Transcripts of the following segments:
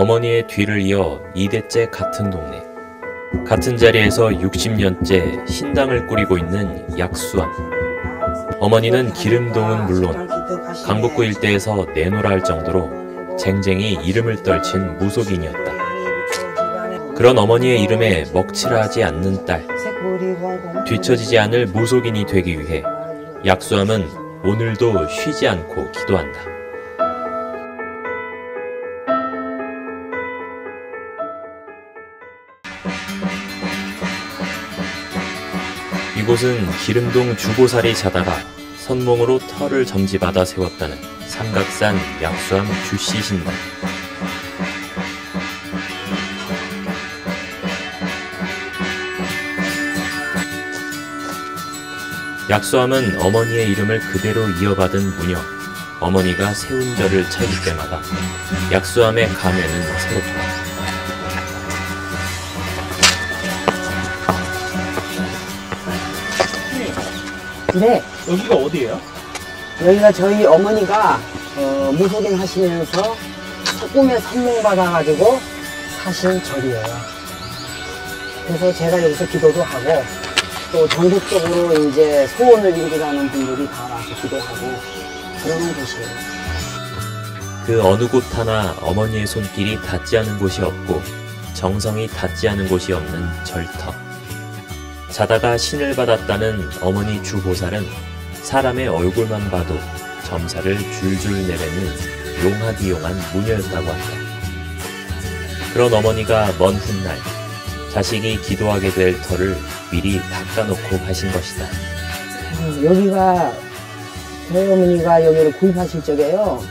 어머니의 뒤를 이어 2대째 같은 동네, 같은 자리에서 60년째 신당을 꾸리고 있는 약수암. 어머니는 기름동은 물론 강북구 일대에서 내노라 할 정도로 쟁쟁이 이름을 떨친 무속인이었다. 그런 어머니의 이름에 먹칠하지 않는 딸, 뒤처지지 않을 무속인이 되기 위해 약수암은 오늘도 쉬지 않고 기도한다. 이곳은 기름동 주보살이 자다가 선몽으로 터를 점지받아 세웠다는 삼각산 약수암 주씨 신당. 약수암은 어머니의 이름을 그대로 이어받은 무녀. 어머니가 세운 절을 차릴 때마다 약수암의 감회는 새롭다. 네. 여기가 어디예요? 여기가 저희 어머니가 무속인 하시면서 꿈에 선몽 받아가지고 사신 절이에요. 그래서 제가 여기서 기도도 하고 또 전국적으로 이제 소원을 이루고자는 분들이 다 와서 기도하고 그러는 곳이에요. 그 어느 곳 하나 어머니의 손길이 닿지 않은 곳이 없고 정성이 닿지 않은 곳이 없는 절터. 자다가 신을 받았다는 어머니 주보살은 사람의 얼굴만 봐도 점사를 줄줄 내뱉는 용하디용한 무녀였다고 한다. 그런 어머니가 먼 훗날 자식이 기도하게 될 터를 미리 닦아놓고 가신 것이다. 여기가 저희 어머니가 여기를 구입하실 적에요.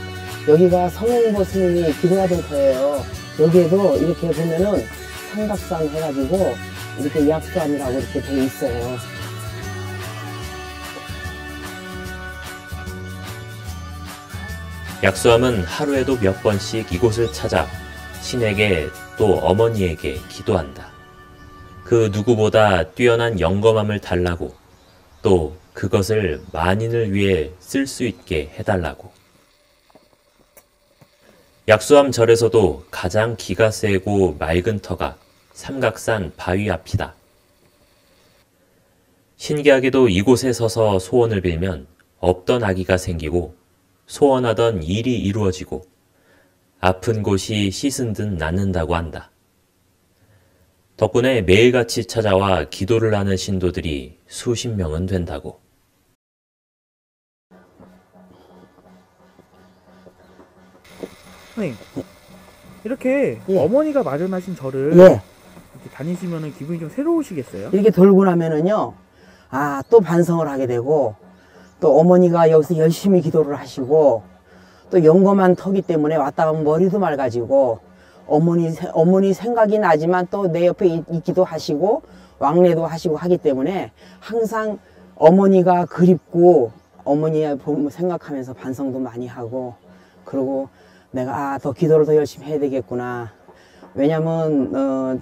여기가 성행보 스님이 기도하던 터예요. 여기에도 이렇게 보면은 삼각산 해가지고 이렇게 약수암이라고 이렇게 되어 있어요. 약수암은 하루에도 몇 번씩 이곳을 찾아 신에게 또 어머니에게 기도한다. 그 누구보다 뛰어난 영검함을 달라고, 또 그것을 만인을 위해 쓸 수 있게 해달라고. 약수암 절에서도 가장 기가 세고 맑은 터가 삼각산 바위 앞이다. 신기하게도 이곳에 서서 소원을 빌면 없던 아기가 생기고 소원하던 일이 이루어지고 아픈 곳이 씻은 듯 낫는다고 한다. 덕분에 매일같이 찾아와 기도를 하는 신도들이 수십 명은 된다고. 선생님, 이렇게 예. 어머니가 마련하신 절을 예. 이렇게 다니시면 기분이 좀 새로우시겠어요? 이렇게 돌고 나면은요, 아, 또 반성을 하게 되고, 또 어머니가 여기서 열심히 기도를 하시고, 또 영검한 터기 때문에 왔다 가면 머리도 맑아지고, 어머니 생각이 나지만 또 내 옆에 있기도 하시고, 왕래도 하시고 하기 때문에 항상 어머니가 그립고, 어머니의 생각하면서 반성도 많이 하고, 그리고 내가, 더 기도를 더 열심히 해야 되겠구나. 왜냐면,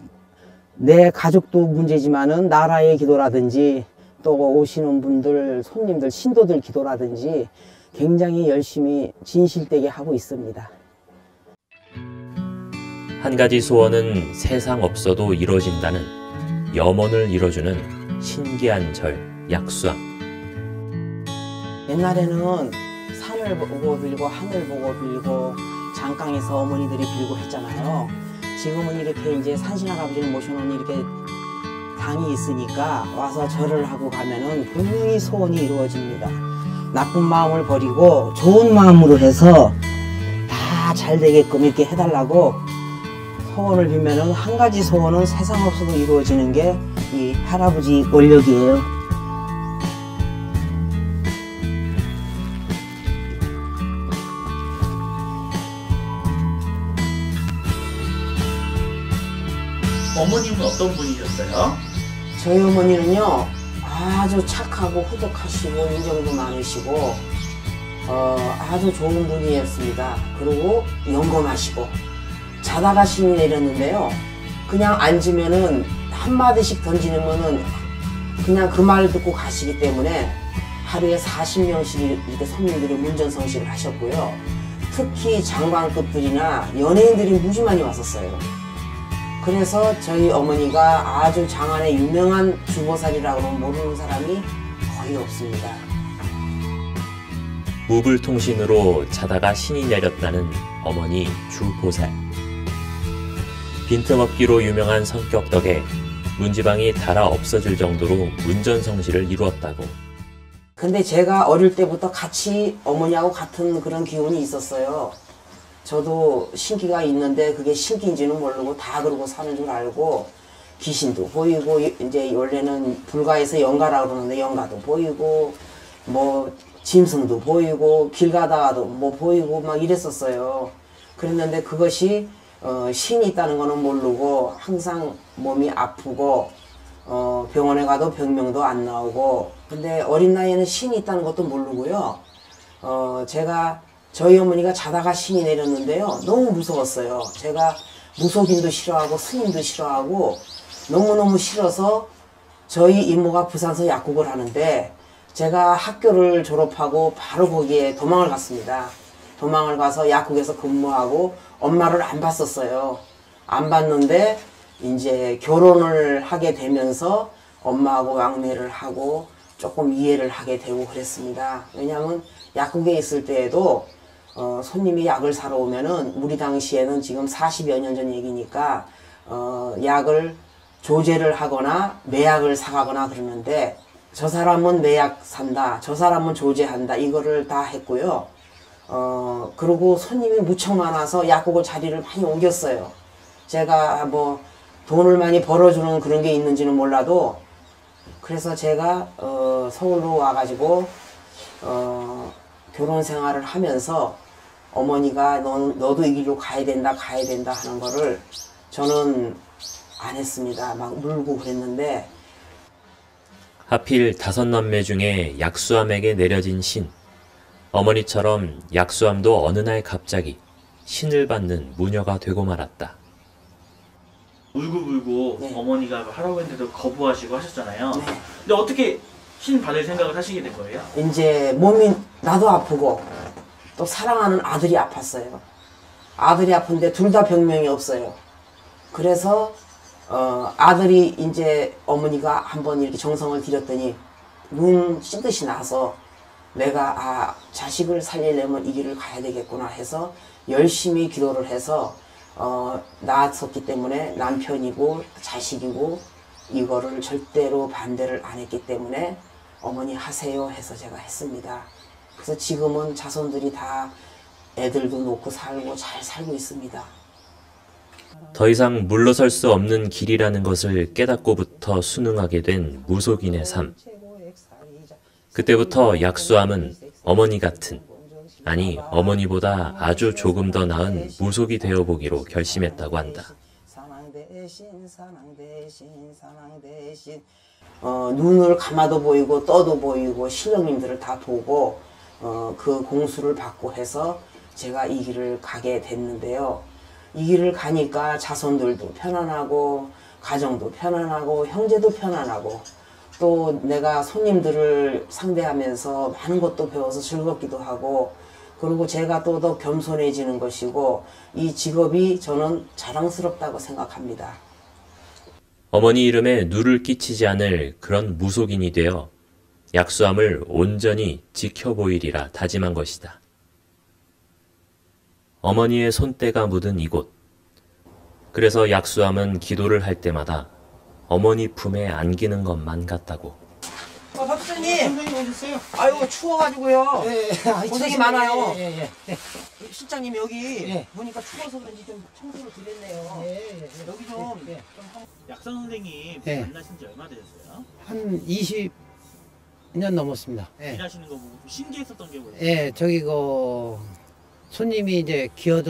내 가족도 문제지만은 나라의 기도라든지 또 오시는 분들, 손님들, 신도들 기도라든지 굉장히 열심히 진실되게 하고 있습니다. 한 가지 소원은 세상 없어도 이루어진다는 염원을 이뤄주는 신기한 절 약수암. 옛날에는 산을 보고 빌고 하늘 보고 빌고 장강에서 어머니들이 빌고 했잖아요. 지금은 이렇게 이제 산신할아버지를 모셔놓은 이렇게 당이 있으니까 와서 절을 하고 가면은 분명히 소원이 이루어집니다. 나쁜 마음을 버리고 좋은 마음으로 해서 다 잘 되게끔 이렇게 해달라고 소원을 빌면은 한 가지 소원은 세상 없어도 이루어지는 게 이 할아버지 원력이에요. 어머님은 어떤 분이셨어요? 저희 어머니는요 아주 착하고 후덕하시고 인정도 많으시고 아주 좋은 분이었습니다. 그리고 영검하시고 자다가 신이 내렸는데요, 그냥 앉으면은 한마디씩 던지면은 그냥 그 말 듣고 가시기 때문에 하루에 40명씩 이렇게 손님들이 문전성시를 하셨고요. 특히 장관급들이나 연예인들이 무지 많이 왔었어요. 그래서 저희 어머니가 아주 장안의 유명한 주보살이라고 하면 모르는 사람이 거의 없습니다. 무불통신으로 자다가 신이 내렸다는 어머니 주보살. 빈틈없기로 유명한 성격 덕에 문지방이 닳아 없어질 정도로 문전성시를 이루었다고. 근데 제가 어릴 때부터 같이 어머니하고 같은 그런 기운이 있었어요. 저도 신기가 있는데 그게 신기인지는 모르고 다 그러고 사는 줄 알고 귀신도 보이고 이제 원래는 불가에서 영가라고 그러는데 영가도 보이고 뭐 짐승도 보이고 길 가다가도 뭐 보이고 막 이랬었어요. 그랬는데 그것이 신이 있다는 거는 모르고 항상 몸이 아프고 병원에 가도 병명도 안 나오고 근데 어린 나이에는 신이 있다는 것도 모르고요. 제가 저희 어머니가 자다가 신이 내렸는데요. 너무 무서웠어요. 제가 무속인도 싫어하고 스님도 싫어하고 너무너무 싫어서 저희 이모가 부산서 약국을 하는데 제가 학교를 졸업하고 바로 거기에 도망을 갔습니다. 도망을 가서 약국에서 근무하고 엄마를 안 봤었어요. 안 봤는데 이제 결혼을 하게 되면서 엄마하고 왕래를 하고 조금 이해를 하게 되고 그랬습니다. 왜냐하면 약국에 있을 때에도 손님이 약을 사러 오면은 우리 당시에는 지금 40여 년 전 얘기니까 약을 조제를 하거나 매약을 사가거나 그러는데 저 사람은 매약 산다, 저 사람은 조제한다 이거를 다 했고요. 그리고 손님이 무척 많아서 약국을 자리를 많이 옮겼어요. 제가 뭐 돈을 많이 벌어주는 그런 게 있는지는 몰라도 그래서 제가 서울로 와가지고 결혼 생활을 하면서 어머니가 너도 이 길로 가야 된다 하는 거를 저는 안 했습니다. 막 울고 그랬는데 하필 5남매 중에 약수암에게 내려진 신. 어머니처럼 약수암도 어느 날 갑자기 신을 받는 무녀가 되고 말았다. 울고불고 네. 어머니가 하라고 했는데도 거부하시고 하셨잖아요. 네. 근데 어떻게 신 받을 생각을 하시게 된 거예요? 이제 몸이 나도 아프고 또 사랑하는 아들이 아팠어요. 아들이 아픈데 둘 다 병명이 없어요. 그래서 아들이 이제 어머니가 한번 이렇게 정성을 들였더니 눈 씻듯이 나서 내가 자식을 살리려면 이 길을 가야 되겠구나 해서 열심히 기도를 해서 낳았었기 때문에 남편이고 자식이고 이거를 절대로 반대를 안 했기 때문에 어머니 하세요 해서 제가 했습니다. 그래서 지금은 자손들이 다 애들도 놓고 살고 잘 살고 있습니다. 더 이상 물러설 수 없는 길이라는 것을 깨닫고부터 순응하게 된 무속인의 삶. 그때부터 약수암은 어머니 같은, 아니 어머니보다 아주 조금 더 나은 무속이 되어보기로 결심했다고 한다. 눈을 감아도 보이고 떠도 보이고 신령님들을 다 보고 그 공수를 받고 해서 제가 이 길을 가게 됐는데요. 이 길을 가니까 자손들도 편안하고 가정도 편안하고 형제도 편안하고 또 내가 손님들을 상대하면서 많은 것도 배워서 즐겁기도 하고 그리고 제가 또 더 겸손해지는 것이고 이 직업이 저는 자랑스럽다고 생각합니다. 어머니 이름에 누를 끼치지 않을 그런 무속인이 되어 약수암을 온전히 지켜보이리라 다짐한 것이다. 어머니의 손때가 묻은 이곳. 그래서 약수암은 기도를 할 때마다 어머니 품에 안기는 것만 같다고. 박수님, 선생님 오셨어요? 아유 추워가지고요. 예, 고생이 많아요. 예. 실장님 여기 예. 보니까 추워서 그런지 좀 청소를 드렸네요. 예. 여기 좀 약선 선생님 네. 만나신 지 얼마 되셨어요? 한 20년 넘었습니다. 예. 일하시는 거 보고 좀 신기했었던 게 뭐예요? 예, 저기 손님이 이제 기어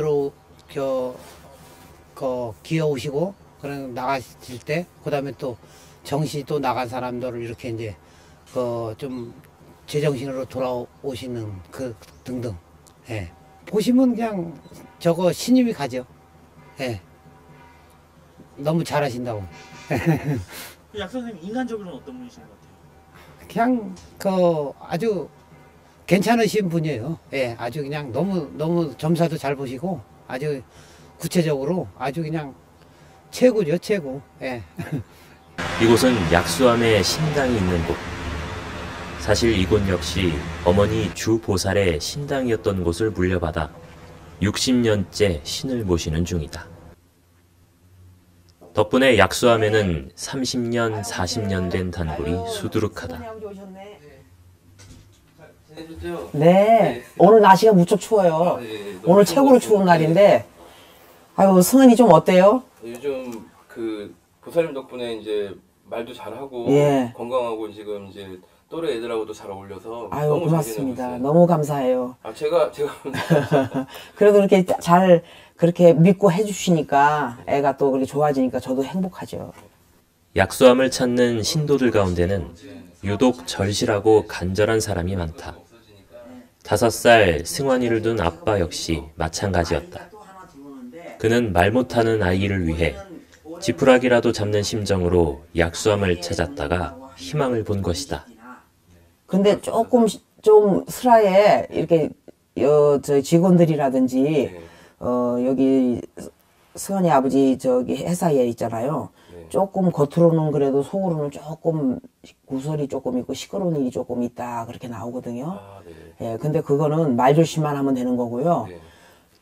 오시고 그런 나가실 때 그다음에 또 정시 또 나간 사람들을 이렇게 이제 좀 제정신으로 돌아오시는 그 등등. 예. 보시면 그냥 저거 신임이 가죠. 예. 너무 잘하신다고. 약선 선생님 인간적으로는 어떤 분이신 것 같아요? 그냥 아주 괜찮으신 분이에요. 예, 아주 그냥 너무 점사도 잘 보시고 아주 구체적으로 아주 그냥 최고죠, 최고. 예. 이곳은 약수암의 신당이 있는 곳. 사실 이곳 역시 어머니 주보살의 신당이었던 곳을 물려받아 60년째 신을 모시는 중이다. 덕분에 약수암에는 30년, 40년 된 단골이 수두룩하다. 네, 오늘 날씨가 무척 추워요. 오늘 최고로 추운 날인데, 아유, 승은이 좀 어때요? 요즘 그 보살님 덕분에 이제 말도 잘하고 예. 건강하고 지금 이제 또래 애들하고도 잘 어울려서 아유, 너무 잘 고맙습니다. 지내고 있어요. 너무 감사해요. 아 제가 그래도 이렇게 잘, 그렇게 믿고 해주시니까 애가 또 그렇게 좋아지니까 저도 행복하죠. 약수암을 찾는 신도들 가운데는 유독 절실하고 간절한 사람이 많다. 5살 승환이를 둔 아빠 역시 마찬가지였다. 그는 말 못하는 아이를 위해 지푸라기라도 잡는 심정으로 약수암을 찾았다가 희망을 본 것이다. 근데 조금 좀 슬하게 이렇게 저 직원들이라든지 여기 승환이 아버지 저기 회사에 있잖아요. 조금 겉으로는 그래도 속으로는 조금 구설이 조금 있고 시끄러운 일이 조금 있다 그렇게 나오거든요. 아, 네. 예, 근데 그거는 말조심만 하면 되는 거고요. 네.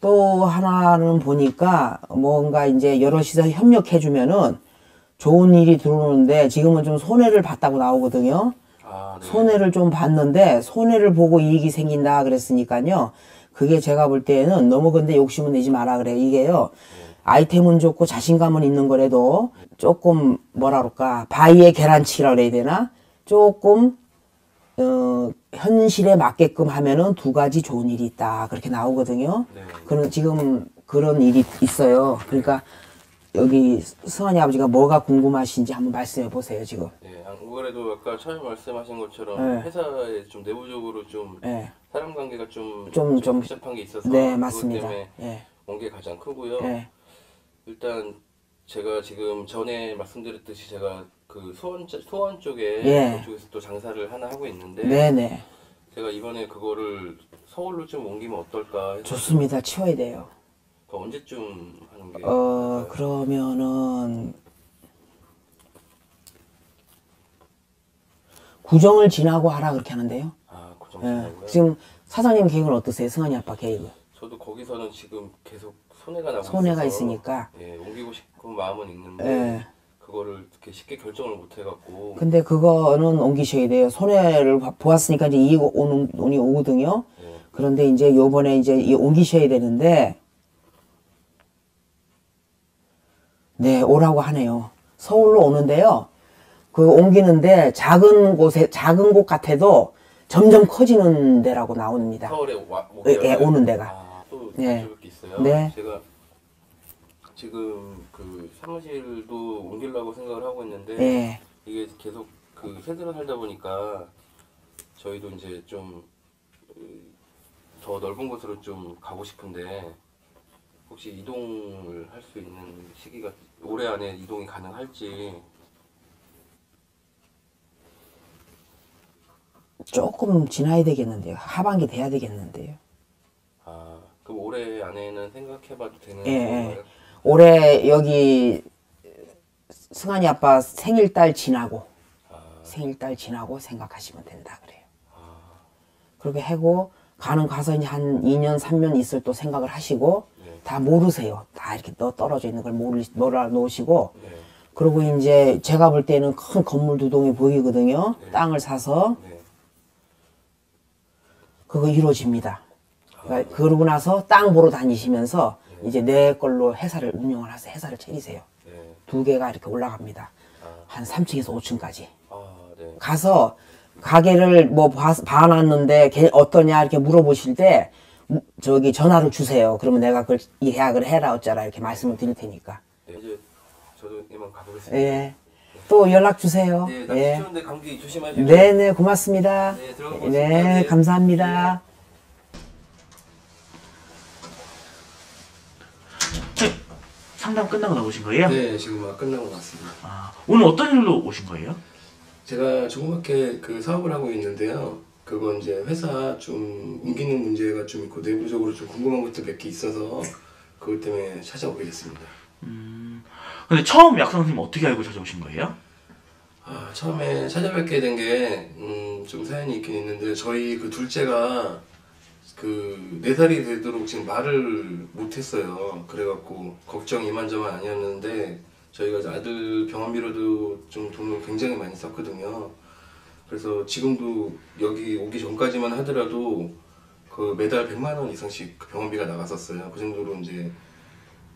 또 하나는 보니까 뭔가 이제 여럿이서 협력해주면은 좋은 일이 들어오는데 지금은 좀 손해를 봤다고 나오거든요. 아, 네. 손해를 좀 봤는데 손해를 보고 이익이 생긴다 그랬으니까요. 그게 제가 볼 때는 너무 근데 욕심은 내지 마라 그래요. 이게요. 아이템은 좋고 자신감은 있는 거라도 조금 뭐라 그럴까 바위에 계란치기라 그래야 되나? 조금 현실에 맞게끔 하면은 2가지 좋은 일이 있다 그렇게 나오거든요. 네. 그런 지금 그런 일이 있어요. 그러니까 여기 승환이 아버지가 뭐가 궁금하신지 한번 말씀해 보세요 지금. 네, 안 그래도 아까 처음에 말씀하신 것처럼 네. 회사에 좀 내부적으로 좀 네. 사람 관계가 좀 복잡한 게 있어서 네 그것 맞습니다. 때문에 예. 온 게 가장 크고요. 예. 일단 제가 지금 전에 말씀드렸듯이 제가 그 소원 쪽에 예. 그쪽에서 또 장사를 하나 하고 있는데 네네. 제가 이번에 그거를 서울로 좀 옮기면 어떨까 해서 좋습니다. 치워야 돼요. 그 언제쯤 하는 게 나을까요? 그러면은 구정을 지나고 하라 그렇게 하는데요. 아, 그 예. 정도고요. 지금 사장님 계획은 어떠세요? 승환이 아빠 계획은? 저도 거기서는 지금 계속 손해가 나고 손해가 있어서 있으니까. 예, 옮기고 싶은 마음은 있는데 예. 그거를 이렇게 쉽게 결정을 못 해갖고 근데 그거는 옮기셔야 돼요. 손해를 보았으니까 이제 이익 오는 돈이 오거든요. 예, 그런데 이제 요번에 이제 옮기셔야 되는데, 네, 오라고 하네요. 서울로 오는데요. 그 옮기는데 작은 곳 같아도 점점 커지는 데라고 나옵니다. 서울에 예, 오는 데가. 아, 또 예. 여쭤볼 게 있어요. 네. 제가 지금 그 사무실도 옮기려고 생각을 하고 있는데 예. 이게 계속 그 세대로 살다 보니까 저희도 이제 좀 더 넓은 곳으로 좀 가고 싶은데 혹시 이동을 할 수 있는 시기가 올해 안에 이동이 가능할지. 조금 지나야 되겠는데요. 하반기 돼야 되겠는데요. 아, 그럼 올해 안에는 생각해봐도 되는 예, 건가요? 올해 여기 승환이 아빠 생일달 지나고 생각하시면 된다 그래요. 그렇게 하고 가서 이제 한 2년 3년 있을 또 생각을 하시고 네. 다 모르세요. 다 이렇게 떨어져 있는 걸 몰아 놓으시고 네. 그리고 이제 제가 볼 때는 큰 건물 2동이 보이거든요. 네. 땅을 사서 네. 그거 이루어집니다. 그러니까 그러고 나서 땅 보러 다니시면서 이제 내 걸로 회사를 운영을 하세요. 회사를 차리세요. 네. 2개가 이렇게 올라갑니다. 한 3층에서 5층까지. 아, 네. 가서 가게를 뭐 봐놨는데 어떠냐 이렇게 물어보실 때 저기 전화를 주세요. 그러면 내가 그걸 예약을 해라 어쩌라 이렇게 말씀을 드릴 테니까. 네, 이제 저도 이만 가보겠습니다. 예. 또 연락 주세요. 네, 날씨 예. 추운데 감기 조심하시고. 네네 고맙습니다. 네, 들어가 보겠습니다. 네 네. 감사합니다. 상담 끝나고 나오신 거예요? 네, 지금 막 끝나고 왔습니다. 아, 오늘 어떤 일로 오신 거예요? 제가 조그맣게 그 사업을 하고 있는데요. 그건 이제 회사 좀 옮기는 문제가 좀 있고 내부적으로 좀 궁금한 것도 몇 개 있어서 그것 때문에 찾아오게 됐습니다. 근데 처음 약수 선생님 어떻게 알고 찾아오신 거예요? 처음에 찾아뵙게 된 게 좀 사연이 있긴 있는데 저희 그 둘째가 그 4살이 되도록 지금 말을 못했어요. 그래갖고 걱정 이만저만 아니었는데 저희가 이제 아들 병원비로도 좀 돈을 굉장히 많이 썼거든요. 그래서 지금도 여기 오기 전까지만 하더라도 그 매달 100만 원 이상씩 그 병원비가 나갔었어요. 그 정도로 이제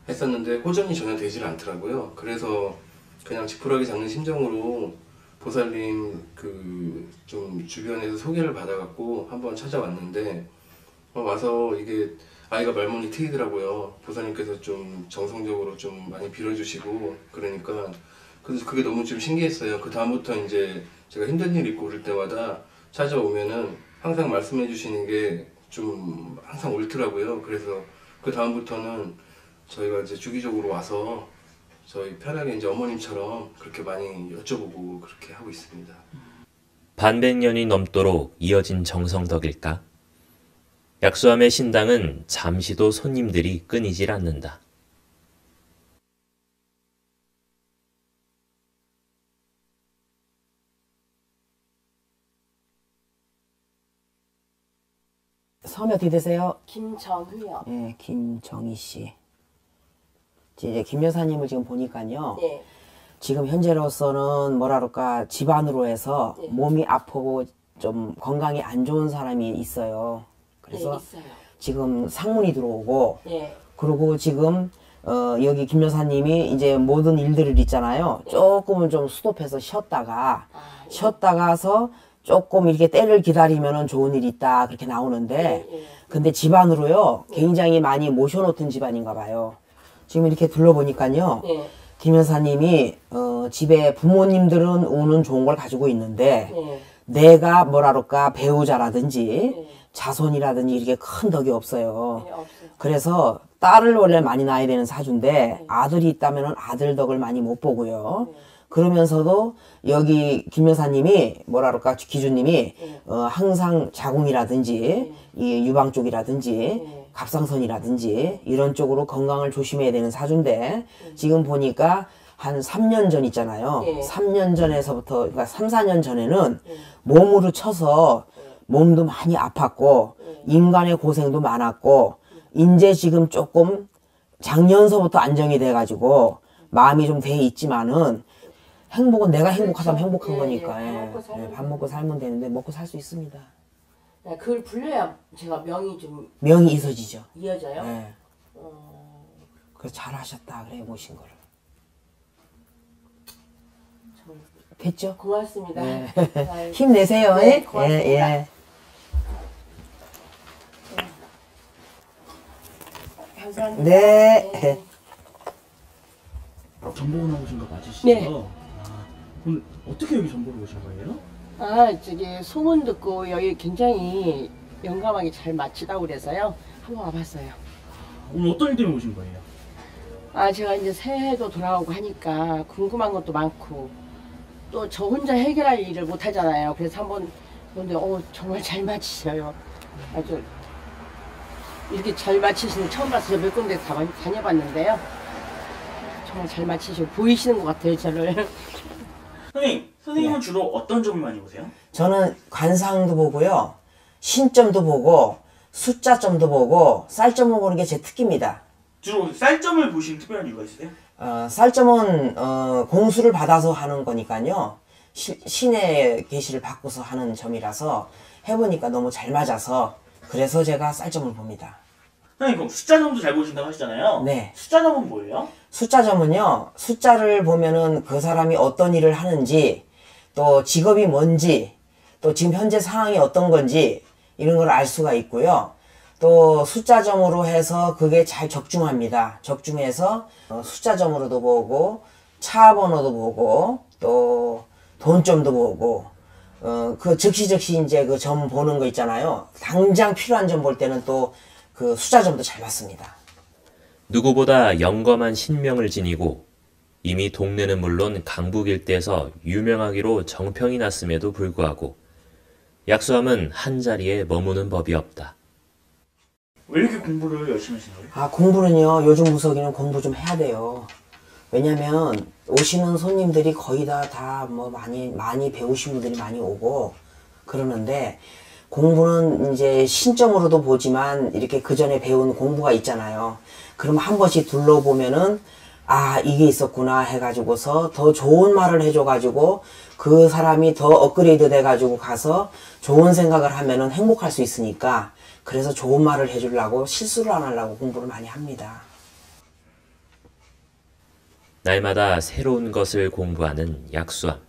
했었는데 호전이 전혀 되질 않더라고요. 그래서 그냥 지푸라기 잡는 심정으로 보살님 그 좀 주변에서 소개를 받아갖고 한번 찾아왔는데 와서 이게 아이가 말문이 트이더라고요. 보살님께서 좀 정성적으로 좀 많이 빌어주시고 그러니까 그래서 그게 너무 좀 신기했어요. 그 다음부터 이제 제가 힘든 일 있고 그럴 때마다 찾아오면은 항상 말씀해 주시는 게 좀 항상 옳더라고요. 그래서 그 다음부터는 저희가 이제 주기적으로 와서 저희 편하게 이제 어머님처럼 그렇게 많이 여쭤보고 그렇게 하고 있습니다. 반백년이 넘도록 이어진 정성 덕일까? 약수함의 신당은 잠시도 손님들이 끊이질 않는다. 성이 어떻게 되세요? 김정희요. 네, 김정희 씨. 이제 김 여사님을 지금 보니까요. 네. 지금 현재로서는 뭐라 그럴까 집안으로 해서 네. 몸이 아프고 좀 건강이 안 좋은 사람이 있어요. 그래서 네, 있어요. 지금 상문이 들어오고 네. 그리고 지금 여기 김 여사님이 이제 모든 일들을 있잖아요. 조금은 좀 스톱해서 쉬었다가서 조금 이렇게 때를 기다리면은 좋은 일이 있다 그렇게 나오는데 근데 집안으로요 굉장히 많이 모셔놓던 집안인가 봐요. 지금 이렇게 둘러보니까요. 네. 김 여사님이 집에 부모님들은 오는 좋은 걸 가지고 있는데 네. 내가 뭐라 그럴까 배우자라든지 네. 자손이라든지 이렇게 큰 덕이 없어요. 네, 없어요. 그래서 딸을 원래 많이 낳아야 되는 사주인데 아들이 있다면 아들 덕을 많이 못 보고요. 그러면서도 여기 김 여사님이 뭐라 그럴까 기주님이 항상 자궁이라든지 이 유방 쪽이라든지 갑상선이라든지 이런 쪽으로 건강을 조심해야 되는 사주인데 지금 보니까 한 3년 전 있잖아요. 3년 전에서부터 그러니까 3, 4년 전에는 몸으로 쳐서 몸도 많이 아팠고 인간의 고생도 많았고 이제 지금 조금 작년서부터 안정이 돼가지고 마음이 좀 돼 있지만은 행복은 내가 행복하다면 행복한 거니까 밥 먹고 살면 되는데 먹고 살 수 있습니다. 네, 그걸 불려야 제가 명이 좀 명이 있어지죠. 이어져요. 네. 그래서 잘하셨다 그래 모신 거를. 정말 됐죠? 고맙습니다. 네. 아유, 힘내세요. 네, 예? 고맙습니다. 예. 감사합니다. 네. 전보고 나오신 거 맞으시죠? 네. 오늘 어떻게 여기 전보로 오신 거예요? 저기 소문 듣고 여기 굉장히 영감하게 잘 마치다고 그래서요. 한번 와봤어요. 오늘 어떤 일 때문에 오신 거예요? 제가 이제 새해도 돌아오고 하니까 궁금한 것도 많고 또 저 혼자 해결할 일을 못 하잖아요. 그래서 한번 근데 정말 잘 마치셔요. 아주 이렇게 잘 마치시는 처음 봐서 몇 군데 다녀봤는데요. 정말 잘 마치시고 보이시는 것 같아요, 저를. 선생님은 주로 어떤 점을 많이 보세요? 저는 관상도 보고요. 신점도 보고 숫자점도 보고 쌀점을 보는 게 제 특기입니다. 주로 쌀점을 보시는 특별한 이유가 있으세요? 쌀점은 공수를 받아서 하는 거니까요. 신의 계시를 받고서 하는 점이라서 해보니까 너무 잘 맞아서 그래서 제가 쌀점을 봅니다. 선생님 그럼 숫자점도 잘 보신다고 하시잖아요. 네. 숫자점은 뭐예요? 숫자점은요. 숫자를 보면은 그 사람이 어떤 일을 하는지 또 직업이 뭔지 또 지금 현재 상황이 어떤 건지 이런 걸 알 수가 있고요. 또 숫자점으로 해서 그게 잘 적중합니다. 적중해서 숫자점으로도 보고 차 번호도 보고 또 돈점도 보고 그 즉시 이제 그 점 보는 거 있잖아요. 당장 필요한 점 볼 때는 또 그 숫자점도 잘 봤습니다. 누구보다 영검한 신명을 지니고 이미 동네는 물론 강북 일대에서 유명하기로 정평이 났음에도 불구하고 약수함은 한자리에 머무는 법이 없다. 왜 이렇게 공부를 열심히 하시는 거예요? 아, 공부는요, 요즘 무석이는 공부 좀 해야 돼요. 왜냐면, 오시는 손님들이 거의 다 뭐 많이 배우신 분들이 많이 오고, 그러는데, 공부는 이제 신점으로도 보지만, 이렇게 그 전에 배운 공부가 있잖아요. 그럼 한 번씩 둘러보면은, 아, 이게 있었구나 해가지고서 더 좋은 말을 해줘가지고, 그 사람이 더 업그레이드 돼가지고 가서 좋은 생각을 하면은 행복할 수 있으니까, 그래서 좋은 말을 해주려고 실수를 안 하려고 공부를 많이 합니다. 날마다 새로운 것을 공부하는 약수함.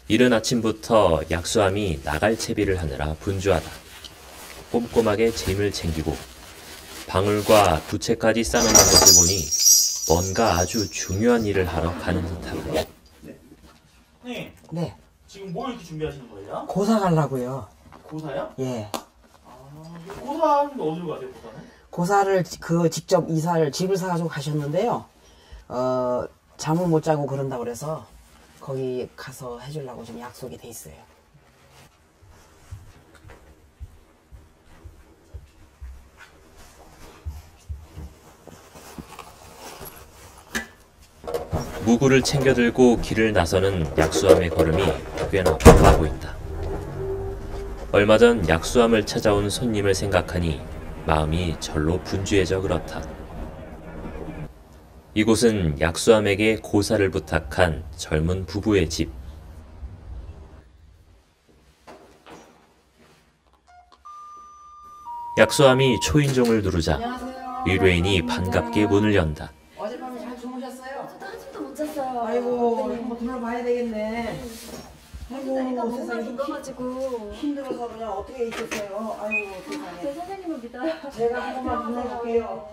이른 아침부터 약수함이 나갈 채비를 하느라 분주하다. 꼼꼼하게 짐을 챙기고 방울과 부채까지 싸놓는 것을 보니 뭔가 아주 중요한 일을 하러 가는 듯하고. 네. 네. 지금 뭐 이렇게 준비하시는 거예요? 고사 가려고요. 고사요? 예. 고사는 어디로 가세요, 고사는? 고사를 직접 집을 사가지고 가셨는데요. 잠을 못 자고 그런다고 그래서 거기 가서 해주려고 좀 약속이 돼 있어요. 무구를 챙겨 들고 길을 나서는 약수함의 걸음이 꽤나 빨라 보인다. 얼마 전 약수함을 찾아온 손님을 생각하니 마음이 절로 분주해져 그렇다. 이곳은 약수함에게 고사를 부탁한 젊은 부부의 집. 약수함이 초인종을 누르자 의뢰인이 반갑게 문을 연다. 어젯밤에 잘 주무셨어요? 저도 한숨도 못 잤어요. 아이고, 한번 둘러봐야 되겠네. 애가 아이고, 몸이 세상에 무거워가지고. 힘들어서 그냥 어떻게 있겠어요? 아이고, 제 세상에. 선생님을 믿어요. 제가 한 번만 불러볼게요.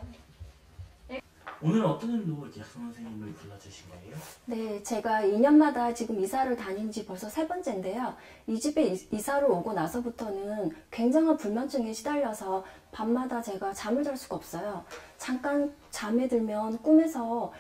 오늘은 어떤 일로 이렇게 약수 선생님을 불러주신 거예요? 네, 제가 2년마다 지금 이사를 다닌 지 벌써 3번째인데요. 이 집에 이사를 오고 나서부터는 굉장한 불면증에 시달려서 밤마다 제가 잠을 잘 수가 없어요. 잠깐 잠에 들면 꿈에서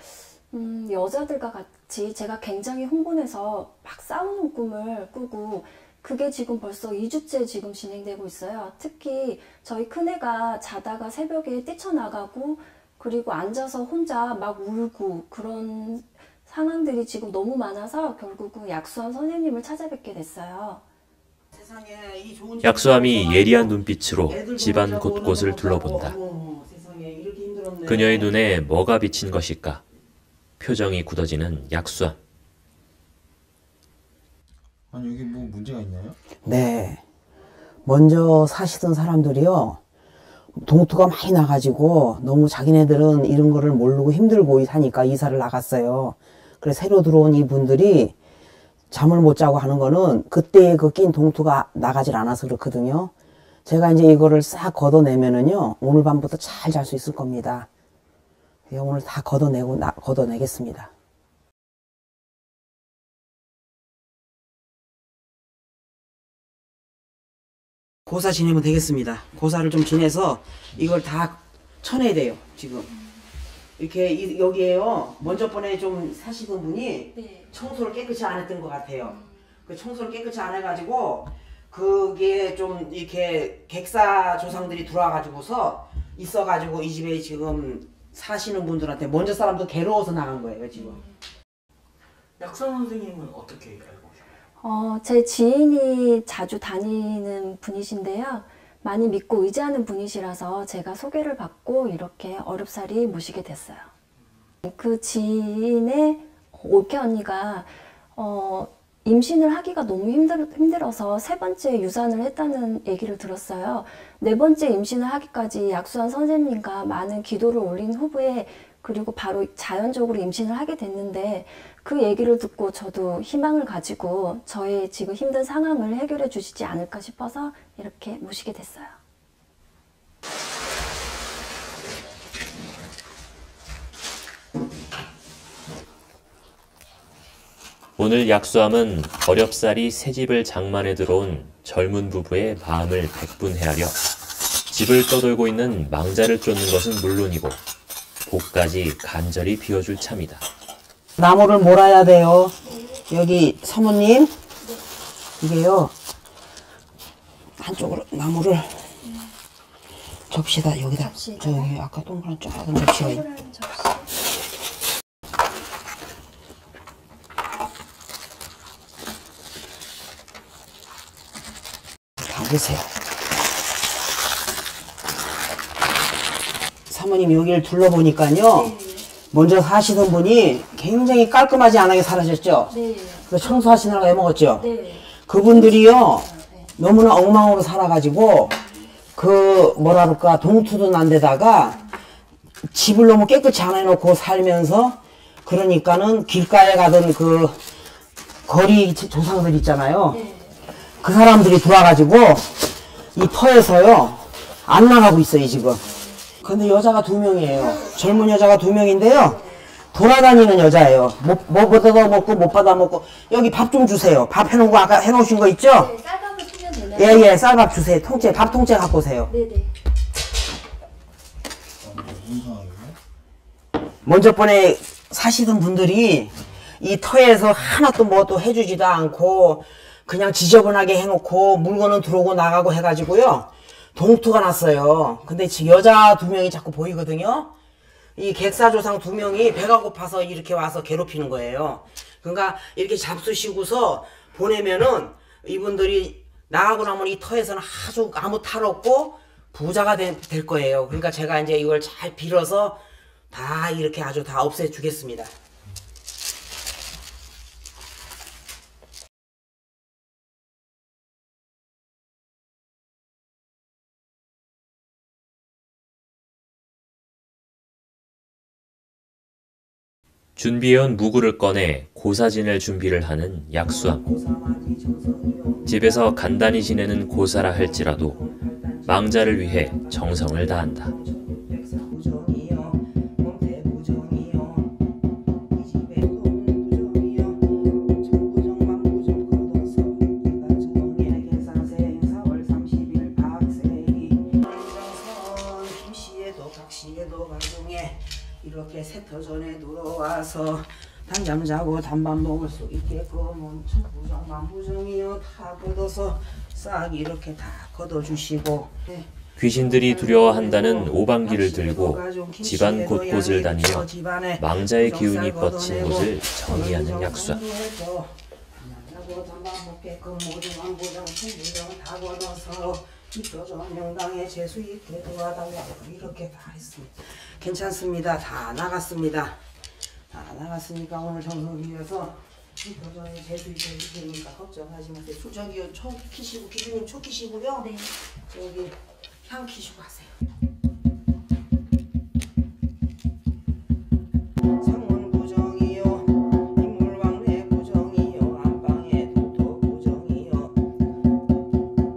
여자들과 같이 제가 굉장히 흥분해서 막 싸우는 꿈을 꾸고, 그게 지금 벌써 2주째 지금 진행되고 있어요. 특히 저희 큰애가 자다가 새벽에 뛰쳐나가고, 그리고 앉아서 혼자 막 울고, 그런 상황들이 지금 너무 많아서 결국은 약수함 선생님을 찾아뵙게 됐어요. 세상에, 이 좋은 약수함이 예리한 눈빛으로 집안 곳곳을 둘러본다. 어머, 세상에, 이렇게 힘들었네. 그녀의 눈에 뭐가 비친 것일까? 표정이 굳어지는 약수함. 아니 여기 뭐 문제가 있나요? 네. 먼저 사시던 사람들이요, 동투가 많이 나가지고 너무 자기네들은 이런 거를 모르고 힘들고 사니까 이사를 나갔어요. 그래서 새로 들어온 이분들이 잠을 못 자고 하는 거는 그때의 그 낀 동투가 나가질 않아서 그렇거든요. 제가 이제 이거를 싹 걷어내면은요, 오늘 밤부터 잘 잘 수 있을 겁니다. 오늘 다 걷어내겠습니다. 고사 지내면 되겠습니다. 고사를 좀 지내서 이걸 다 쳐내야 돼요, 지금. 이렇게 여기에요, 먼저 번에 좀 사시던 분이 네. 청소를 깨끗이 안 했던 것 같아요. 그 청소를 깨끗이 안 해가지고 그게 좀 이렇게 객사 조상들이 들어와가지고서 있어가지고 이 집에 지금 사시는 분들한테 먼저 사람도 괴로워서 나간 거예요, 지금. 약수 선생님은 어떻게 알고 오셨어요? 제 지인이 자주 다니는 분이신데요. 많이 믿고 의지하는 분이시라서 제가 소개를 받고 이렇게 어렵사리 모시게 됐어요. 그 지인의 올케 언니가 임신을 하기가 너무 힘들어서 3번째 유산을 했다는 얘기를 들었어요. 4번째 임신을 하기까지 약수한 선생님과 많은 기도를 올린 후에 그리고 바로 자연적으로 임신을 하게 됐는데, 그 얘기를 듣고 저도 희망을 가지고 저의 지금 힘든 상황을 해결해 주시지 않을까 싶어서 이렇게 모시게 됐어요. 오늘 약수함은 어렵사리 새집을 장만해 들어온 젊은 부부의 마음을 백분헤아려 집을 떠돌고 있는 망자를 쫓는 것은 물론이고 복까지 간절히 비워줄 참이다. 나무를 몰아야 돼요. 여기 사모님, 이게요, 한쪽으로 나무를 접시다, 여기다. 저기 아까 동그란 작은 접시가 있. 담으세요. 사모님 여기를 둘러보니까요, 먼저 사시던 분이 굉장히 깔끔하지 않게 살아셨죠? 네. 그래서 청소하시느라고 해먹었죠? 네. 그분들이요, 너무나 엉망으로 살아가지고, 뭐라 그럴까, 동투도 난 데다가, 집을 너무 깨끗이 안 해놓고 살면서, 그러니까는 길가에 가던 거리 조상들 있잖아요. 그 사람들이 들어와가지고, 이 터에서요, 안 나가고 있어요, 지금. 근데 여자가 2명이에요. 젊은 여자가 2명인데요. 돌아다니는 여자예요. 뭐 받아 먹고 못 받아 먹고. 여기 밥 좀 주세요. 밥 해놓은 거 아까 해놓으신 거 있죠? 네, 쌀밥을 쓰면 되나요? 예, 쌀밥 주세요. 통째, 밥 통째 갖고 오세요. 네네. 무슨 상황이에요? 먼저 번에 사시던 분들이 이 터에서 하나도 뭐 또 해주지도 않고 그냥 지저분하게 해놓고 물건은 들어오고 나가고 해가지고요. 동투가 났어요. 근데 지금 여자 2명이 자꾸 보이거든요. 이 객사조상 2명이 배가 고파서 이렇게 와서 괴롭히는 거예요. 그러니까 이렇게 잡수시고서 보내면은 이분들이 나가고 나면 이 터에서는 아주 아무 탈 없고 부자가 될 거예요. 그러니까 제가 이제 이걸 잘 빌어서 다 이렇게 아주 다 없애주겠습니다. 준비해온 무구를 꺼내 고사 지낼 준비를 하는 약수함. 집에서 간단히 지내는 고사라 할지라도 망자를 위해 정성을 다한다. 이렇게 세터전에 들어와서 단잠 자고 단밥 먹을 수 있게끔 천부정 만부정이요 다 걷어서 싹 이렇게 다 걷어주시고, 귀신들이 두려워한다는 오방기를 들고 집안 곳곳을 다니며 망자의 기운이 뻗친 곳을 정리하는 약수함. 단밥 먹게끔 모두 만부정 천부정 다 걷어서 이터전 명당에 재수 있게 도와달라고 이렇게 다 했습니다. 괜찮습니다. 다 나갔습니다. 다 나갔으니까 오늘 정성 위해서 이터전에 재수 있게 해드리니까 걱정하지 마세요. 저기요, 초 키시고, 기준님 초 키시고요. 네. 저기 향 키시고 하세요. 상문 부정이요, 인물왕래 부정이요, 안방에 도토 부정이요,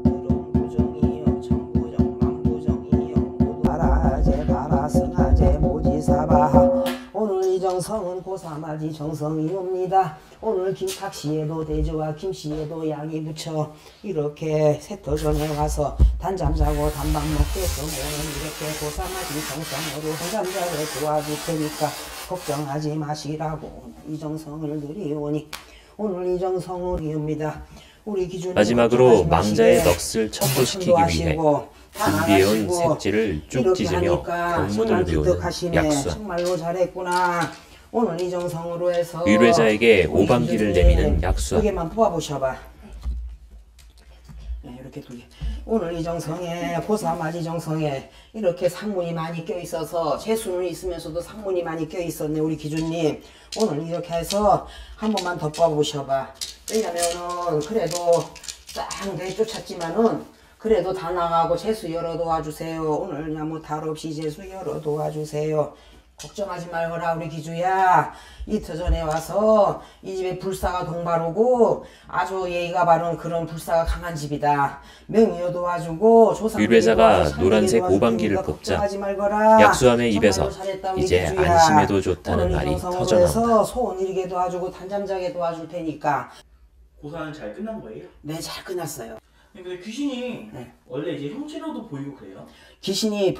드론 부정이요, 천부정 만부정이요, 모두 바라제 바라승하제 모지사바. 오늘 이정성은 고사마지 정성이옵니다. 오늘 김탁시에도 대저와 김씨에도 양이 붙여 이렇게 세터전에 와서 단잠 자고 단밥 먹게끔 오늘 이렇게 고사마지 정성으로 단잠 자고 도와줄 테니까 걱정하지 마시라고 이정성을 드리오니 오늘 이정성을이옵니다. 우리 기준 마지막으로 망자의 넋을 청소시키기 위해 준비해온 색지를 쭉 찢으며 경문을 배우는 약수함. 정말로 잘했구나. 오늘 이정성으로 해서 의뢰자에게 오방기를 내미는 약수함. 2개만 뽑아보셔봐. 네, 이렇게 2개. 오늘 이정성에 고사마지 정성에 이렇게 상문이 많이 껴있어서 재수는 있으면서도 상문이 많이 껴있었네. 우리 기준님 오늘 이렇게 해서 한 번만 더 뽑아보셔봐. 왜냐면은 그래도 쫙 내쫓았지만은 그래도 다 나가고 재수 열어 도와주세요. 오늘 뭐 탈 없이 재수 열어 도와주세요. 걱정하지 말거라 우리 기주야. 이틀 전에 와서 이 집에 불사가 동바르고 아주 예의가 바른 그런 불사가 강한 집이다. 명의여 도와주고 조상들이 의뢰자가 도와주고 노란색 상대에게 오방기를 도와주니까 뽑자 걱정하지 말거라. 약수함의 입에서 정말로 잘했다, 우리 이제 기주야. 안심해도 좋다는 오늘 말이 이정성으로 터져나온다. 해서 소원 이루게 도와주고 단잠 자게 도와줄 테니까. 고사는 잘 끝난 거예요? 네, 잘 끝났어요. 근데 귀신이 네. 원래 이제 형체로도 보이고 그래요? 귀신이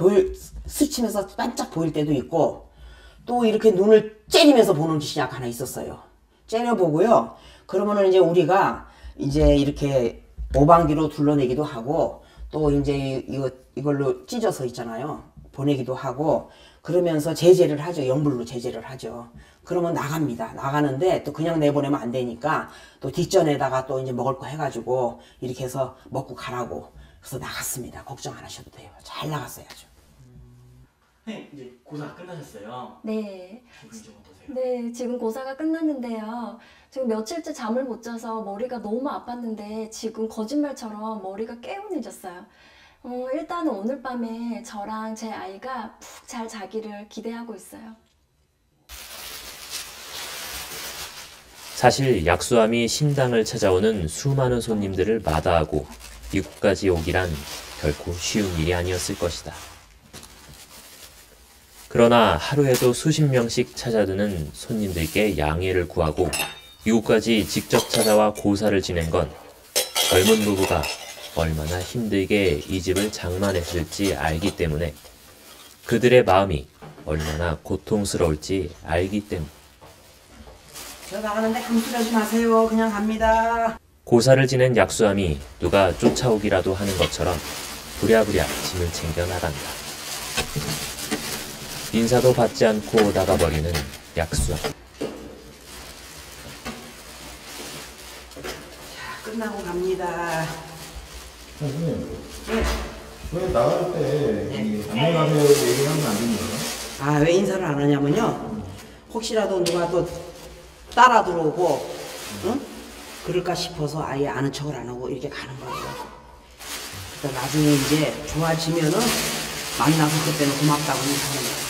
스치면서 반짝 보일 때도 있고 또 이렇게 눈을 째리면서 보는 귀신이 아까 하나 있었어요. 째려보고요. 그러면은 이제 우리가 이제 이렇게 오방기로 둘러내기도 하고 또 이제 이걸로 찢어서 있잖아요. 보내기도 하고 그러면서 제재를 하죠. 영불로 제재를 하죠. 그러면 나갑니다. 나가는데 또 그냥 내보내면 안 되니까 또 뒷전에다가 또 이제 먹을 거 해가지고 이렇게 해서 먹고 가라고. 그래서 나갔습니다. 걱정 안 하셔도 돼요. 잘 나갔어요 아주. 선생님 이제 고사 끝나셨어요. 네. 기분이 좀 어떠세요? 네, 지금 고사가 끝났는데요. 지금 며칠째 잠을 못 자서 머리가 너무 아팠는데 지금 거짓말처럼 머리가 개운해졌어요. 일단은 오늘 밤에 저랑 제 아이가 푹 잘 자기를 기대하고 있어요. 사실 약수암이 신당을 찾아오는 수많은 손님들을 마다하고 이곳까지 오기란 결코 쉬운 일이 아니었을 것이다. 그러나 하루에도 수십 명씩 찾아드는 손님들께 양해를 구하고 이곳까지 직접 찾아와 고사를 지낸 건 젊은 부부가 얼마나 힘들게 이 집을 장만했을지 알기 때문에, 그들의 마음이 얼마나 고통스러울지 알기 때문. 저 나가는데 아무 소리 하지 마세요. 그냥 갑니다. 고사를 지낸 약수암이 누가 쫓아오기라도 하는 것처럼 부랴부랴 짐을 챙겨 나간다. 인사도 받지 않고 나가버리는 약수암. 끝나고 갑니다. 선생님, 네. 왜 나갈 때 안녕하세요 얘기하면 안 됩니까? 아, 왜 인사를 안 하냐면요. 혹시라도 누가 또 따라 들어오고, 응? 그럴까 싶어서 아예 아는 척을 안 하고 이렇게 가는 거예요. 그러니까 나중에 이제 좋아지면은 만나서 그때는 고맙다고 인사하는 거예요.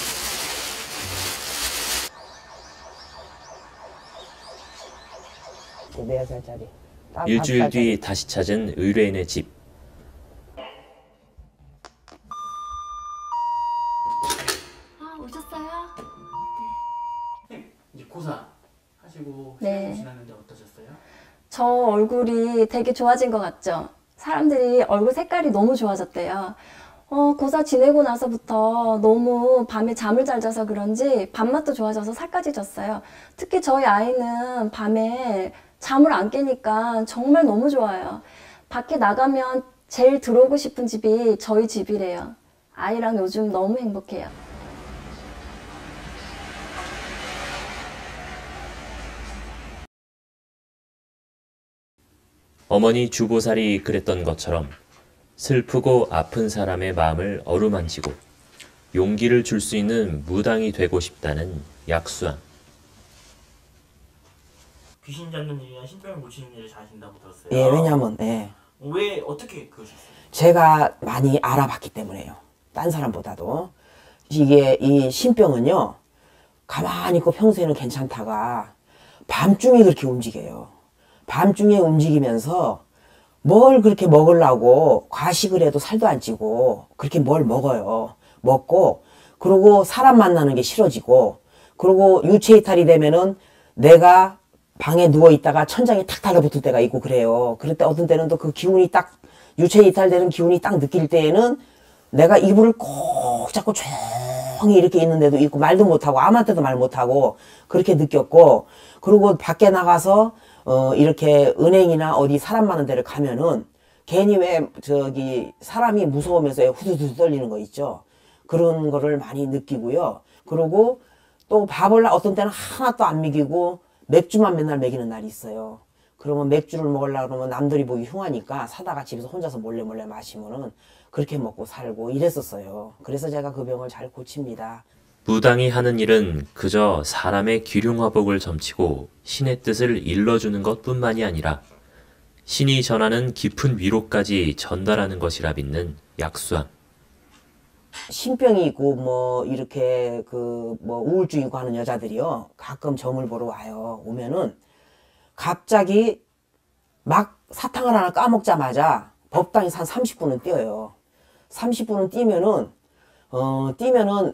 그 4살짜리. 일주일 뒤 다시 찾은 의뢰인의 집. 아, 오셨어요? 선생님 이제 고사 하시고 네. 시간이 지났는데 어떠셨어요? 저 얼굴이 되게 좋아진 것 같죠? 사람들이 얼굴 색깔이 너무 좋아졌대요. 고사 지내고 나서부터 너무 밤에 잠을 잘 자서 그런지 밥맛도 좋아져서 살까지 쪘어요. 특히 저희 아이는 밤에 잠을 안 깨니까 정말 너무 좋아요. 밖에 나가면 제일 들어오고 싶은 집이 저희 집이래요. 아이랑 요즘 너무 행복해요. 어머니 주보살이 그랬던 것처럼 슬프고 아픈 사람의 마음을 어루만지고 용기를 줄 수 있는 무당이 되고 싶다는 약수암. 귀신 잡는 일이나 신병을 고치는 일을 잘하신다고 들었어요. 예, 왜냐면, 예. 왜 어떻게 그러셨어요? 제가 많이 알아봤기 때문에요. 딴 사람보다도. 이게, 이 신병은요, 가만히 있고 평소에는 괜찮다가 밤중에 그렇게 움직여요. 밤중에 움직이면서 뭘 그렇게 먹으려고 과식을 해도 살도 안 찌고 그렇게 뭘 먹어요. 먹고, 그리고 사람 만나는 게 싫어지고, 그리고 유체이탈이 되면은 내가 방에 누워있다가 천장에 탁 달라붙을 때가 있고 그래요. 그럴 때 어떤 때는 또 그 기운이 딱, 유체이탈되는 기운이 딱 느낄 때에는 내가 이불을 꼭 잡고 조용히 이렇게 있는데도 있고 말도 못하고 아무한테도 말 못하고 그렇게 느꼈고, 그리고 밖에 나가서 이렇게 은행이나 어디 사람 많은 데를 가면은 괜히 왜 사람이 무서우면서 후두두 떨리는 거 있죠. 그런 거를 많이 느끼고요. 그리고 또 밥을 어떤 때는 하나도 안 먹이고 맥주만 맨날 먹이는 날이 있어요. 그러면 맥주를 먹으려고 그러면 남들이 보기 흉하니까 사다가 집에서 혼자서 몰래 마시면은 그렇게 먹고 살고 이랬었어요. 그래서 제가 그 병을 잘 고칩니다. 무당이 하는 일은 그저 사람의 기륭화복을 점치고 신의 뜻을 일러주는 것뿐만이 아니라 신이 전하는 깊은 위로까지 전달하는 것이라 믿는 약수암. 신병이 있고 뭐 이렇게 우울증 있고 하는 여자들이요, 가끔 점을 보러 와요. 오면은 갑자기 막 사탕을 하나 까먹자마자 법당에서 한 30분은 뛰어요. 30분은 뛰면은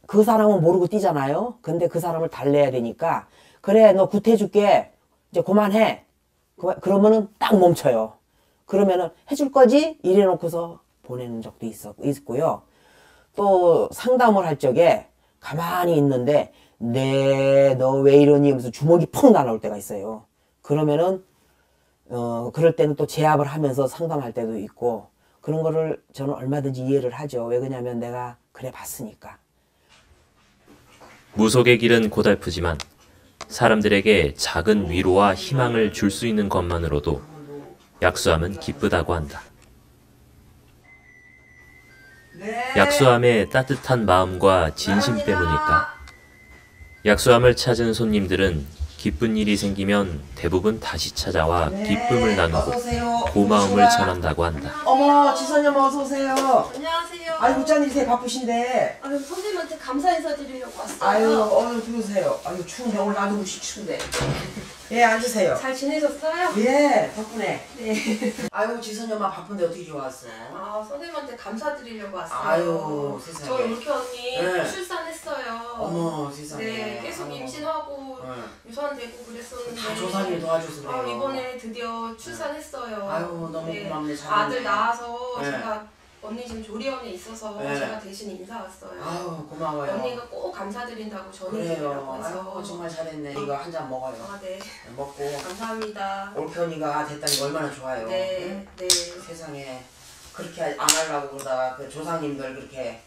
그 사람은 모르고 뛰잖아요. 근데 그 사람을 달래야 되니까, 그래 너 굿해줄게 이제 그만해. 그러면은 딱 멈춰요. 그러면은 해줄 거지? 이래 놓고서 보내는 적도 있고요. 또 상담을 할 적에 가만히 있는데 네, 너 왜 이러니? 하면서 주먹이 펑 날아올 때가 있어요. 그러면은 그럴 때는 또 제압을 하면서 상담할 때도 있고 그런 거를 저는 얼마든지 이해를 하죠. 왜 그러냐면 내가 그래 봤으니까. 무속의 길은 고달프지만 사람들에게 작은 위로와 희망을 줄 수 있는 것만으로도 약수함은 기쁘다고 한다. 약수함의 따뜻한 마음과 진심 때문일까? 약수함을 찾은 손님들은 기쁜 일이 생기면 대부분 다시 찾아와 기쁨을 나누고 고마움을 전한다고 한다. 어머, 지선이 엄마 어서 오세요. 안녕하세요. 아이고, 짠일이세요. 바쁘신데. 아유, 선생님한테 감사 인사 드리려고 왔어요. 아유, 들어오세요. 아유, 추운데 오늘 나도 무시 추운데. 예, 앉으세요. 잘 지내셨어요? 예, 덕분에. 네. 아유, 지선이 엄마 바쁜데 어떻게 왔어? 아, 선생님한테 감사드리려고 왔어요. 아유, 세상에. 저 올케 언니 네. 출산했어요. 어머, 세상에. 네, 계속 아유. 임신하고 네. 유산되고 그랬었는데. 다 조상님이 도와줘서 그래요. 아, 이번에 드디어 출산했어요. 아유, 너무 네. 고맙네. 잘했네. 아들 낳아서 네. 제가 언니 지금 조리원에 있어서 네. 제가 대신 인사 왔어요. 아유, 고마워요. 언니가 꼭 감사드린다고 전해드리라고 그래요. 해서. 아유, 정말 잘했네. 이거 한 잔 먹어요. 아, 네. 먹고. 감사합니다. 올편이가 됐다니 얼마나 좋아요. 네, 네. 세상에 그렇게 안 하려고 그러다가 그 조상님들 그렇게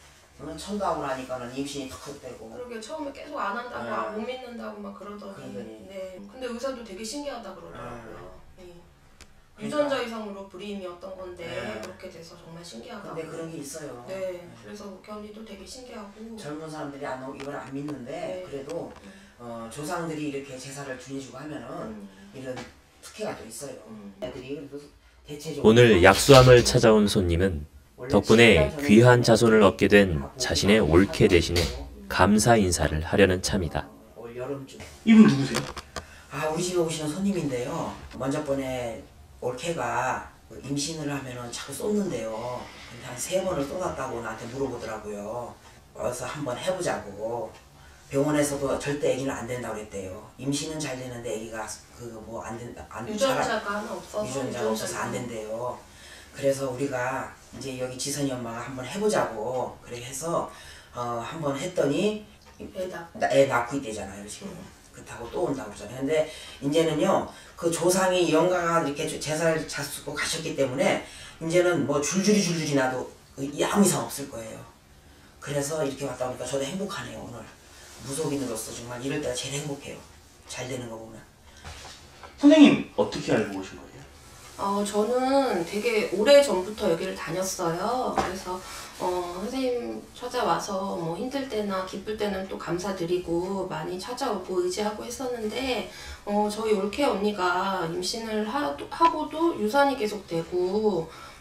천도하고 나니까는 임신이 턱턱 되고. 그러게 처음에 계속 안 한다고 네. 못 믿는다고 막 그러더니. 그러더니. 네. 근데 의사도 되게 신기하다 그러더라고요. 네. 유전자 이상으로 불임이었던 건데 네. 그렇게 돼서 정말 신기하다고. 근데 그런 게 있어요. 네. 그래서 우리 언니도 되게 신기하고. 젊은 사람들이 이걸 안 믿는데 네. 그래도 조상들이 이렇게 제사를 준해주고 하면은 이런 특혜가 또 있어요. 애들이 그래도 대체적으로 오늘 약수함을 찾아온 손님은 덕분에 귀한 자손을 얻게 된 자신의 올케 대신에 감사 인사를 하려는 참이다. 올 여름쯤. 이분 누구세요? 아, 우리 집에 오시는 손님인데요. 먼저 번에 올케가 임신을 하면은 자꾸 쏟는데요. 근데 한 3번을 쏟았다고 나한테 물어보더라고요. 어서 한번 해보자고. 병원에서도 절대 아기는 안 된다고 그랬대요. 임신은 잘 되는데 아기가 그거 안 된다. 유전자가 하나 없어서. 유전자가 없어서 안 된대요. 그래서 우리가 이제 여기 지선이 엄마가 한번 해보자고 그래 해서 한번 했더니 애 낳고 있대잖아요 지금. 그렇다고 또 온다고 그러잖아요. 근데 이제는요 그 조상이 영가가 이렇게 제사를 잡수고 가셨기 때문에 이제는 뭐 줄줄이 나도 아무 이상 없을 거예요. 그래서 이렇게 왔다 보니까 저도 행복하네요. 오늘 무속인으로서 정말 이럴 때가 제일 행복해요. 잘 되는 거 보면. 선생님 어떻게 알고 오신 거예요? 저는 되게 오래 전부터 여기를 다녔어요. 그래서 선생님 찾아와서 뭐 힘들 때나 기쁠 때는 또 감사드리고 많이 찾아오고 의지하고 했었는데 저희 올케 언니가 임신을 하고도 유산이 계속되고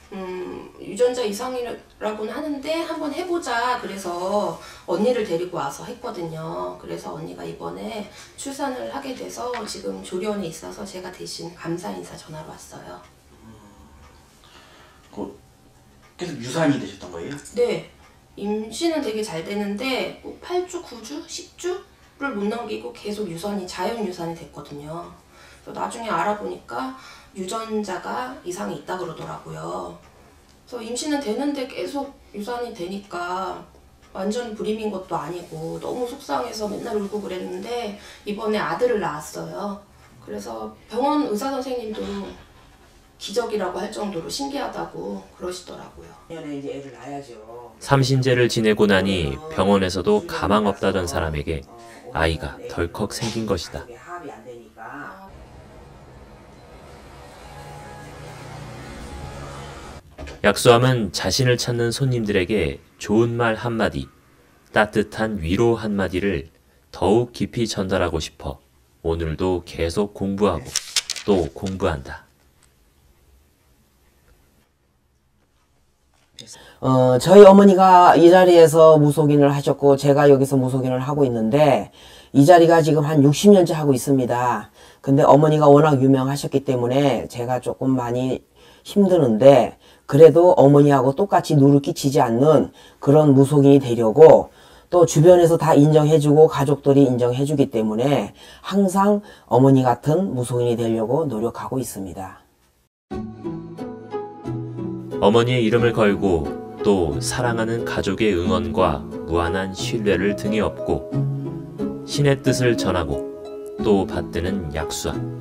유전자 이상이라고는 하는데 한번 해보자 그래서 언니를 데리고 와서 했거든요. 그래서 언니가 이번에 출산을 하게 돼서 지금 조리원에 있어서 제가 대신 감사 인사 전하러 왔어요. 계속 유산이 되셨던 거예요? 네. 임신은 되게 잘 되는데 뭐 8주, 9주, 10주를 못 넘기고 계속 자연 유산이 됐거든요. 그래서 나중에 알아보니까 유전자가 이상이 있다 그러더라고요. 그래서 임신은 되는데 계속 유산이 되니까 완전 불임인 것도 아니고 너무 속상해서 맨날 울고 그랬는데 이번에 아들을 낳았어요. 그래서 병원 의사 선생님도 기적이라고 할 정도로 신기하다고 그러시더라고요. 내년에 이제 애를 낳아야죠. 삼신제를 지내고 나니 병원에서도 가망 없다던 사람에게 아이가 덜컥 생긴 것이다. 합이 안 되니까. 약수함은 자신을 찾는 손님들에게 좋은 말 한마디, 따뜻한 위로 한마디를 더욱 깊이 전달하고 싶어 오늘도 계속 공부하고 또 공부한다. 저희 어머니가 이 자리에서 무속인을 하셨고 제가 여기서 무속인을 하고 있는데 이 자리가 지금 한 60년째 하고 있습니다. 근데 어머니가 워낙 유명하셨기 때문에 제가 조금 많이 힘드는데 그래도 어머니하고 똑같이 누를 끼치지 않는 그런 무속인이 되려고 또 주변에서 다 인정해주고 가족들이 인정해주기 때문에 항상 어머니 같은 무속인이 되려고 노력하고 있습니다. 어머니의 이름을 걸고 또 사랑하는 가족의 응원과 무한한 신뢰를 등에 업고 신의 뜻을 전하고 또 받드는 약수원.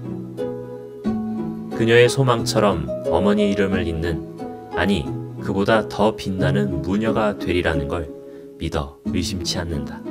그녀의 소망처럼 어머니의 이름을 잇는, 아니 그보다 더 빛나는 무녀가 되리라는 걸 믿어 의심치 않는다.